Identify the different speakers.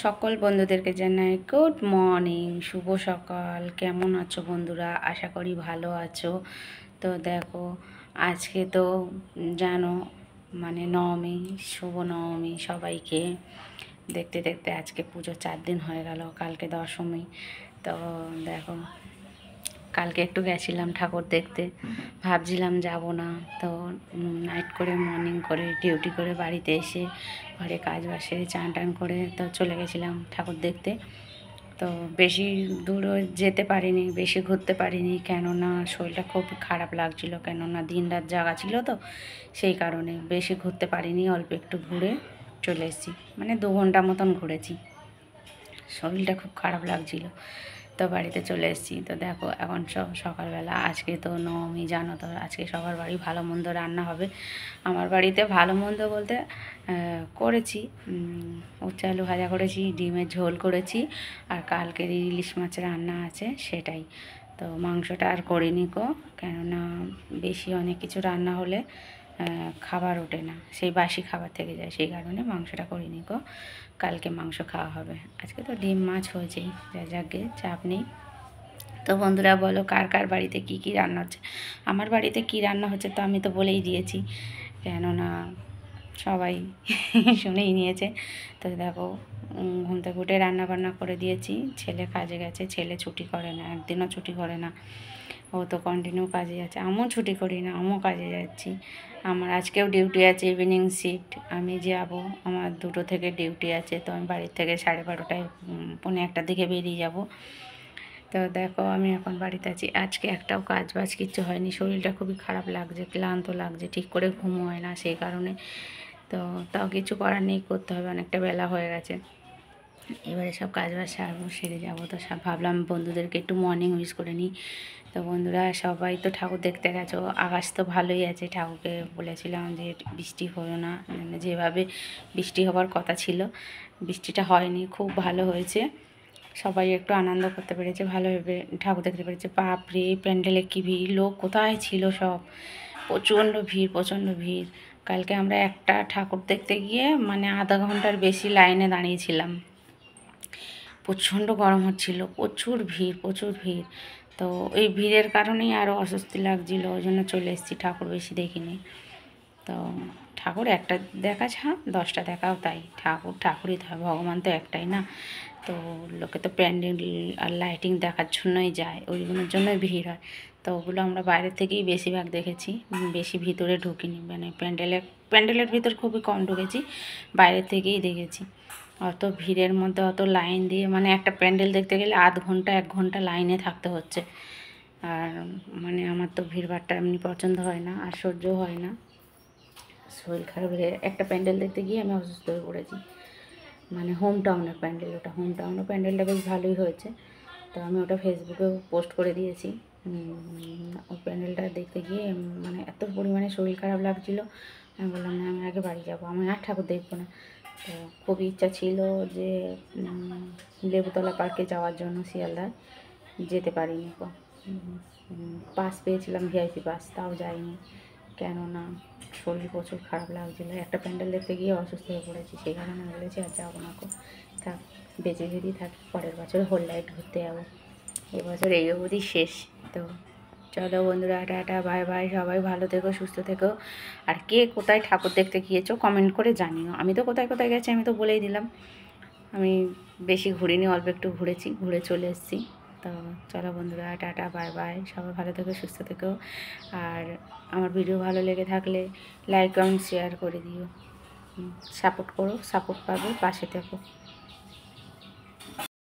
Speaker 1: সকল বন্ধুদেরকে জানাই গুড মর্নিং, শুভ সকাল। কেমন আছো বন্ধুরা? আশা করি ভালো আছো। তো দেখো, আজকে তো জানো মানে নবমী, শুভ নবমী সবাইকে। দেখতে দেখতে আজকে পুজো 4 দিন হয়ে গেল, কালকে দশমী। তো দেখো, কালকে একটু গেছিলাম ঠাকুর দেখতে, ভাবছিলাম যাব না। তো নাইট করে মর্নিং করে ডিউটি করে বাড়িতে এসে ঘরে কাজ বাসে চান টান করে তো চলে গেছিলাম ঠাকুর দেখতে। তো বেশি দূরও যেতে পারিনি, বেশি ঘুরতে পারিনি, কেননা শরীরটা খুব খারাপ লাগছিল, কেননা দিন রাত জাগা ছিল তো সেই কারণে বেশি ঘুরতে পারিনি। অল্প একটু ঘুরে চলে এসেছি, মানে 2 ঘন্টা মতন ঘুরেছি। শরীরটা খুব খারাপ লাগছিল, তো বাড়িতে চলে এসেছি। তো দেখো এখন সকালবেলা, আজকে তো নবমী, জানো তো আজকে সবার বাড়ি ভালো মন্দ রান্না হবে। আমার বাড়িতে ভালো মন্দ বলতে করেছি, উচ্ছে আলু ভাজা করেছি, ডিমের ঝোল করেছি, আর কালকের ইলিশ মাছ রান্না আছে সেটাই। তো মাংসটা আর করিনি গো, কেননা বেশি অনেক কিছু রান্না হলে খাবার ওঠে না, সেই বাসি খাবার থেকে যায়, সেই কারণে মাংসটা করিনি গো। কালকে মাংস খাওয়া হবে, আজকে তো ডিম মাছ হয়েছেই, যাকে চাপ নেই। তো বন্ধুরা বলো, কার কার বাড়িতে কি কি রান্না হচ্ছে? আমার বাড়িতে কি রান্না হচ্ছে তো আমি তো বলেই দিয়েছি, কেননা সবাই শুনেই নিয়েছে। তো দেখো, ঘুম থেকে উঠে রান্না বান্না করে দিয়েছি, ছেলে কাজে গেছে, ছেলে ছুটি করে না, একদিনও ছুটি করে না, ও তো কন্টিনিউ কাজে যাচ্ছে। আমিও ছুটি করি না, আমিও কাজে যাচ্ছি। আমার আজকেও ডিউটি আছে, ইভিনিং শিফট, আমি যাব। আমার 2টো থেকে ডিউটি আছে, তো আমি বাড়ির থেকে 12:30টায় 1:45টার দিকে বেরিয়ে যাব। তো দেখো, আমি এখন বাড়িতে আছি, আজকে একটাও কাজ বাজ কিচ্ছু হয়নি, শরীরটা খুবই খারাপ লাগছে, ক্লান্ত লাগছে, ঠিক করে ঘুম হয় না, সেই কারণে। তো তাও কিছু করার নেই, করতে হবে, অনেকটা বেলা হয়ে গেছে। এবারে সব কাজ বাজ সারবো, সেরে যাবো। তো সব ভাবলাম বন্ধুদেরকে একটু মর্নিং উইশ করে নিই। তো বন্ধুরা সবাই তো ঠাকুর দেখতে গেছো, আকাশ তো ভালোই আছে, ঠাকুরকে বলেছিলাম যে বৃষ্টি হলো না, মানে যেভাবে বৃষ্টি হবার কথা ছিল বৃষ্টিটা হয়নি, খুব ভালো হয়েছে। সবাই একটু আনন্দ করতে পেরেছে, ভালোভাবে ঠাকুর দেখতে পেরেছে। বাপরে, প্যান্ডেলে কী ভিড়, লোক কোথায় ছিল সব, প্রচণ্ড ভিড়, প্রচণ্ড ভিড়। কালকে আমরা একটা ঠাকুর দেখতে গিয়ে মানে আধা ঘন্টার বেশি লাইনে দাঁড়িয়েছিলাম, প্রচণ্ড গরম হচ্ছিল, প্রচুর ভিড়, প্রচুর ভিড়। তো এই ভিড়ের কারণেই আরও অস্বস্তি লাগছিল, ওই জন্য চলে এসেছি, ঠাকুর বেশি দেখিনি। তো ঠাকুর একটা দেখা ছাড়া 10টা দেখাও তাই, ঠাকুর ঠাকুরই হয়, ভগবান তো একটাই না। তো লোকে তো প্যান্ডেল আর লাইটিং দেখার জন্যই যায়, ওইগুলোর জন্যই ভিড় হয়। তো ওগুলো আমরা বাইরে থেকেই বেশিরভাগ দেখেছি, বেশি ভিতরে ঢুকিনি, মানে প্যান্ডেলের ভিতর খুবই কম ঢুকেছি, বাইরে থেকেই দেখেছি। অত ভিড়ের মধ্যে অত লাইন দিয়ে, মানে একটা প্যান্ডেল দেখতে গেলে আধ ঘন্টা 1 ঘন্টা লাইনে থাকতে হচ্ছে। আর মানে আমার তো ভিড়ভাড়টা এমনি পছন্দ হয় না, আর সহ্যও হয় না, শরীর খারাপ হয়ে একটা প্যান্ডেল দেখতে গিয়ে আমি অসুস্থ হয়ে পড়েছি। মানে হোম টাউনের প্যান্ডেল, ওটা হোম টাউনের প্যান্ডেলটা বেশ ভালোই হয়েছে। তো আমি ওটা ফেসবুকেও পোস্ট করে দিয়েছি। ওই প্যান্ডেলটা দেখতে গিয়ে মানে এত পরিমাণে শরীর খারাপ লাগছিলো, আমি বললাম না, আমি আগে বাড়ি যাবো, আমি আর ঠাকুর দেখবো না। তো খুবই ইচ্ছা ছিল যে লেবুতলা পার্কে যাওয়ার জন্য, শিয়ালদায় যেতে পারিনি। পাস পেয়েছিলাম, ভিআইপি পাস, তাও যাইনি, কেননা শরীর প্রচুর খারাপ লাগছিলো, একটা প্যান্ডেল দেখতে গিয়ে অসুস্থ হয়ে পড়েছি, সেই কারণে আমি বলেছি আর যাবো না, থাক, বেঁচে যদি থাকি পরের বছর হোল লাইট ঘুরতে যাবো, এবছর এই অবধি শেষ। তো চলো বন্ধুরা, টাটা, বাই বাই, সবাই ভালো থেকো, সুস্থ থেকো। আর কে কোথায় ঠাকুর দেখতে গিয়েছো কমেন্ট করে জানিও। আমি তো কোথায় কোথায় গেছি আমি তো বলেই দিলাম, আমি বেশি ঘুরিনি, অল্প একটু ঘুরেছি, ঘুরে চলে এসেছি। তো চলো বন্ধুরা, টাটা, বাই বাই, সবাই ভালো থেকো, সুস্থ থেকো। আর আমার ভিডিও ভালো লেগে থাকলে লাইক কমেন্ট শেয়ার করে দিও, সাপোর্ট করো, সাপোর্ট পাবে, পাশে থেকো।